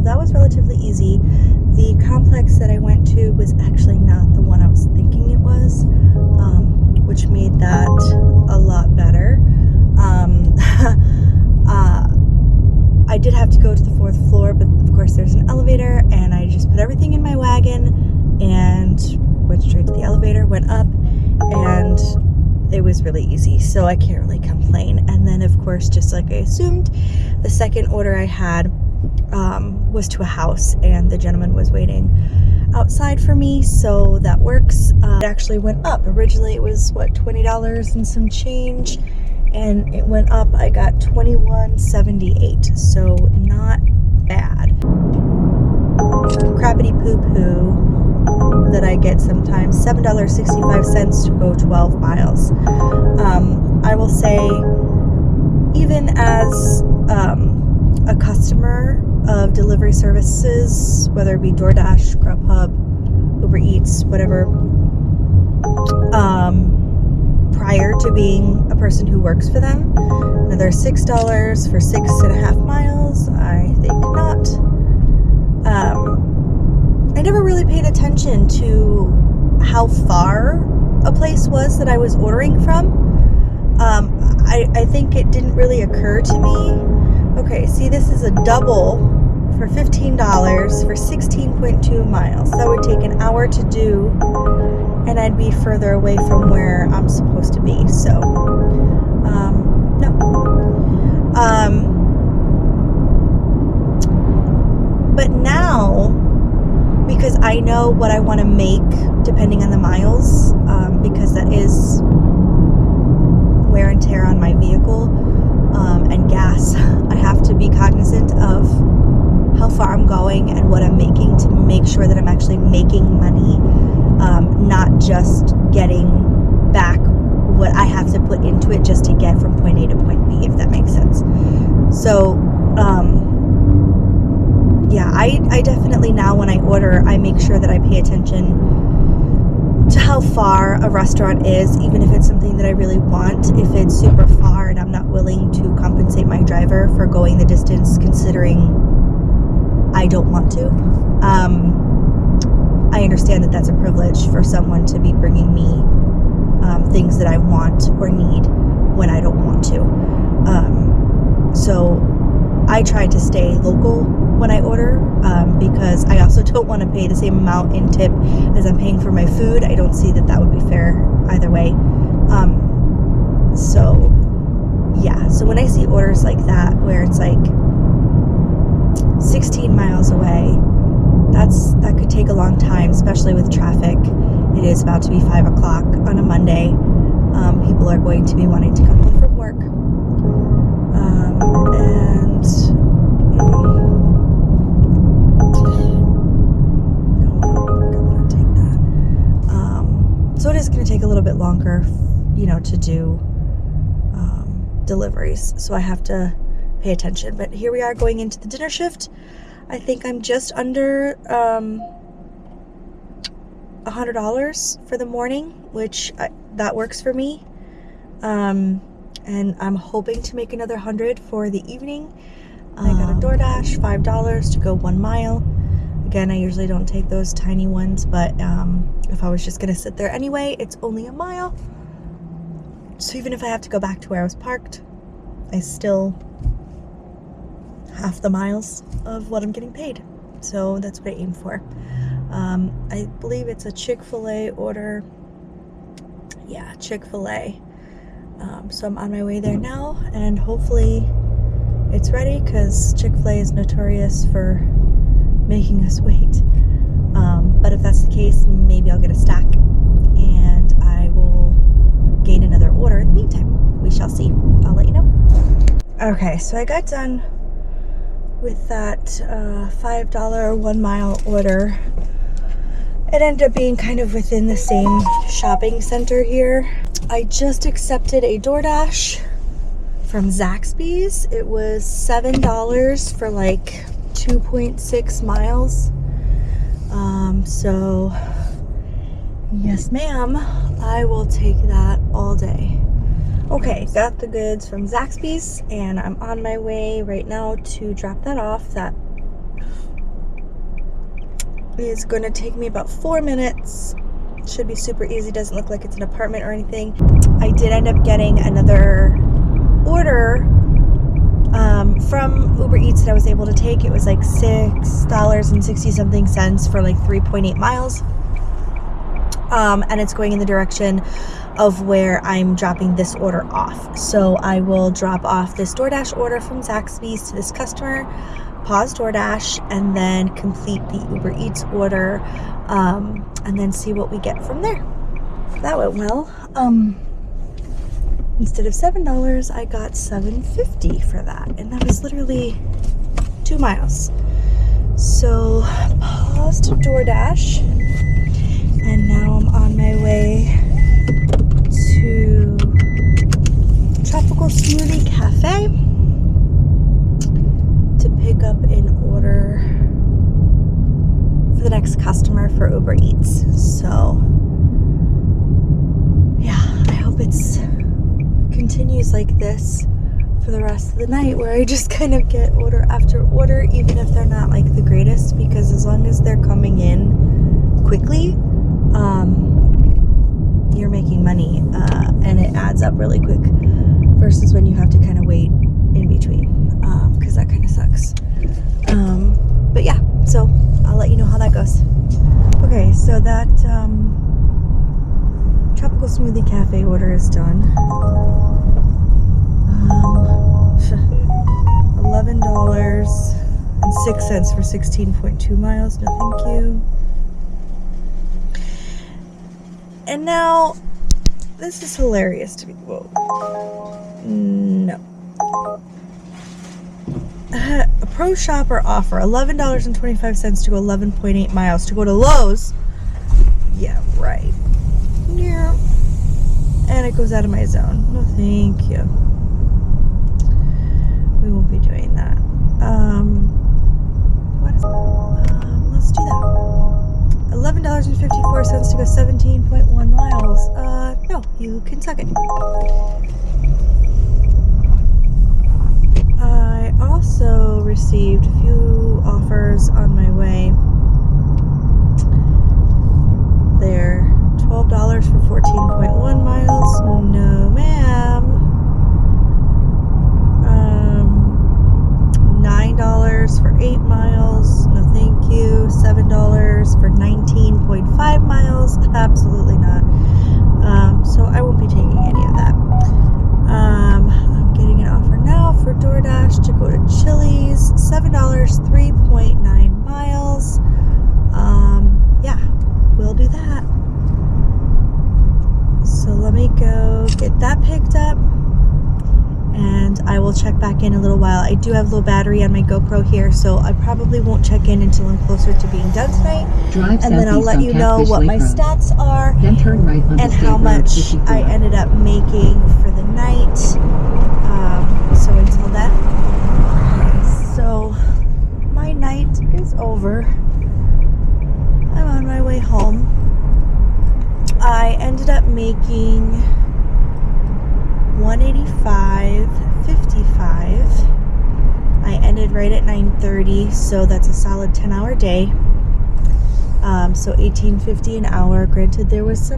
that was relatively easy. The complex that I went to was actually not the one I was thinking it was, which made that a lot better. I did have to go to the 4th floor, but of course there's an elevator, and I just put everything in my wagon and went straight to the elevator, went up, and it was really easy, so I can't really complain. And then of course, just like I assumed, the second order I had was to a house, and the gentleman was waiting outside for me, so that works. It actually went up. Originally it was what, $20 and some change, and it went up. I got $21.78, so not bad. Crappity poo poo that I get sometimes, $7.65 to go 12 miles. I will say, even as a customer of delivery services, whether it be DoorDash, Grubhub, Uber Eats, whatever, prior to being a person who works for them, another $6 for 6.5 miles, I think not. I never really paid attention to how far a place was that I was ordering from. I think it didn't really occur to me. Okay, see, this is a double for $15 for 16.2 miles. That would take an hour to do, and I'd be further away from where I'm supposed to be. So, no. But now, because I know what I want to make depending on the miles, because that is wear and tear on my vehicle, and gas, I have to be cognizant of how far I'm going and what I'm making to make sure that I'm actually making money, not just getting back what I have to put into it just to get from point A to point B, if that makes sense. So, yeah, I definitely now, when I order, I make sure that I pay attention to how far a restaurant is, even if it's something that I really want. If it's super far and I'm not willing to compensate my driver for going the distance, considering I don't want to, I understand that that's a privilege for someone to be bringing me things that I want or need when I don't want to. So I try to stay local when I order, because I also don't want to pay the same amount in tip as I'm paying for my food. I don't see that would be fair either way. So yeah, so when I see orders like that where it's like 16 miles away, that could take a long time, especially with traffic. It is about to be 5 o'clock on a Monday. People are going to be wanting to come home from work. So it is going to take a little bit longer, to do deliveries. So I have to pay attention. But here we are going into the dinner shift. I think I'm just under $100 for the morning, which that works for me. And I'm hoping to make another 100 for the evening. I got a DoorDash, $5 to go 1 mile. Again, I usually don't take those tiny ones, but if I was just gonna sit there anyway, it's only 1 mile. So even if I have to go back to where I was parked, I still half the miles of what I'm getting paid. So that's what I aim for. I believe it's a Chick-fil-A order. Yeah, Chick-fil-A. So I'm on my way there now, and hopefully it's ready, because Chick-fil-A is notorious for making us wait. But if that's the case, maybe I'll get a stack and I will gain another order in the meantime. We shall see. I'll let you know. Okay, so I got done with that $5 1 mile order. It ended up being kind of within the same shopping center here. I just accepted a DoorDash from Zaxby's. It was $7 for like 2.6 miles. So yes ma'am, I will take that all day. Okay, got the goods from Zaxby's and I'm on my way right now to drop that off. That is going to take me about 4 minutes. Should be super easy. Doesn't look like it's an apartment or anything. I did end up getting another order from Uber Eats that I was able to take. It was like $6.60 something for like 3.8 miles. And it's going in the direction of where I'm dropping this order off. So I will drop off this DoorDash order from Zaxby's to this customer, pause DoorDash, and then complete the Uber Eats order, and then see what we get from there. That went well. Instead of $7, I got $7.50 for that, and that was literally 2 miles. So paused DoorDash, and now I'm on my way to Tropical Smoothie Cafe to pick up an order for the next customer for Uber Eats. So yeah, I hope it's continues like this for the rest of the night, where I just kind of get order after order, even if they're not like the greatest, because as long as they're coming in quickly, you're making money, and it adds up really quick versus when you have to kind of wait in between, because that kind of sucks. But yeah, so I'll let you know how that goes. Okay, so that Tropical Smoothie Cafe order is done. $11.06 for 16.2 miles. No, thank you. And now, this is hilarious to me. Whoa. No. A Pro Shopper offer, $11.25 to go 11.8 miles. To go to Lowe's. Yeah, right. Yeah. And it goes out of my zone. No, thank you. We won't be doing that. Let's do that. $11.54 to go 17.1 miles. No, you can suck it. I also received a few offers on my way. They're $12 for 14.1 miles. No, ma'am. $9 for 8 miles. No, thank you. $7 for 19.5 miles. Absolutely not. So I won't be taking any of that. I'm getting an offer now for DoorDash to go to Chili's. $7, 3.9 miles. Yeah, we'll do that. So let me go get that picked up, and I will check back in a little while. I do have low battery on my GoPro here, so I probably won't check in until I'm closer to being done tonight. And then I'll let you know what my stats are and how much I ended up making for the night. So until then, so my night is over. I'm on my way home. I ended up making $185.55. I ended right at 9:30, so that's a solid 10-hour day. So $18.50 an hour. Granted, there was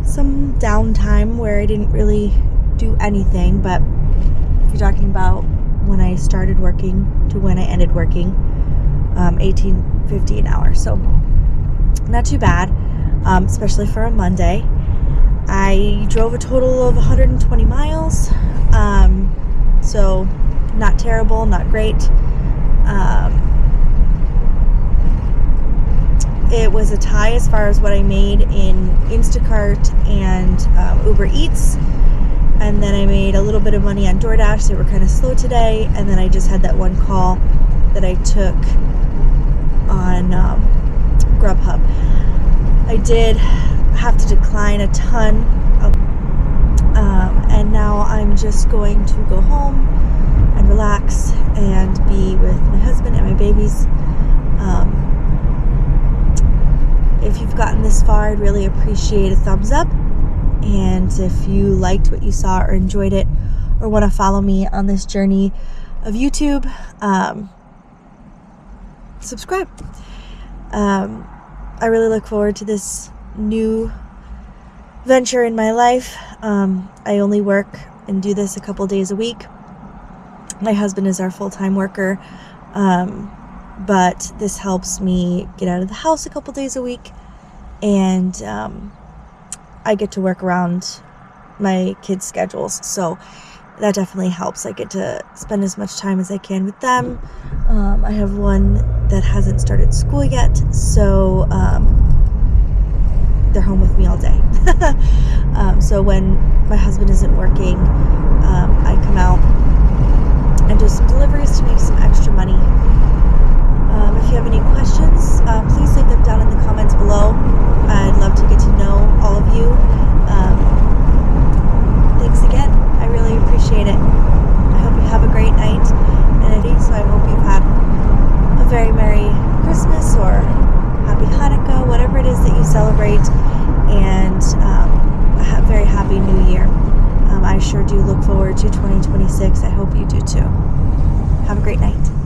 some downtime where I didn't really do anything, but if you're talking about when I started working to when I ended working, $18.50 an hour. So not too bad, especially for a Monday. I drove a total of 120 miles, so not terrible, not great. It was a tie as far as what I made in Instacart and Uber Eats, and then I made a little bit of money on DoorDash. They were kind of slow today, and then I just had that one call that I took on Grubhub. I did have to decline a ton of, and now I'm just going to go home and relax and be with my husband and my babies. If you've gotten this far, I'd really appreciate a thumbs up, and if you liked what you saw or enjoyed it or want to follow me on this journey of YouTube, subscribe. I really look forward to this new venture in my life. I only work and do this a couple days a week. My husband is our full-time worker, but this helps me get out of the house a couple days a week, and I get to work around my kids' schedules, so that definitely helps. I get to spend as much time as I can with them. I have one that hasn't started school yet, so they're home with me all day. So when my husband isn't working, I come out and do some deliveries to make some extra money. If you have any questions, please leave them down in the comments below. I'd love to get to know all of you. Thanks again. I really appreciate it. I hope you have a great night. And so I hope you've had a very Merry Christmas or Happy Hanukkah, whatever it is that you celebrate, and a very Happy New Year. I sure do look forward to 2026. I hope you do too. Have a great night.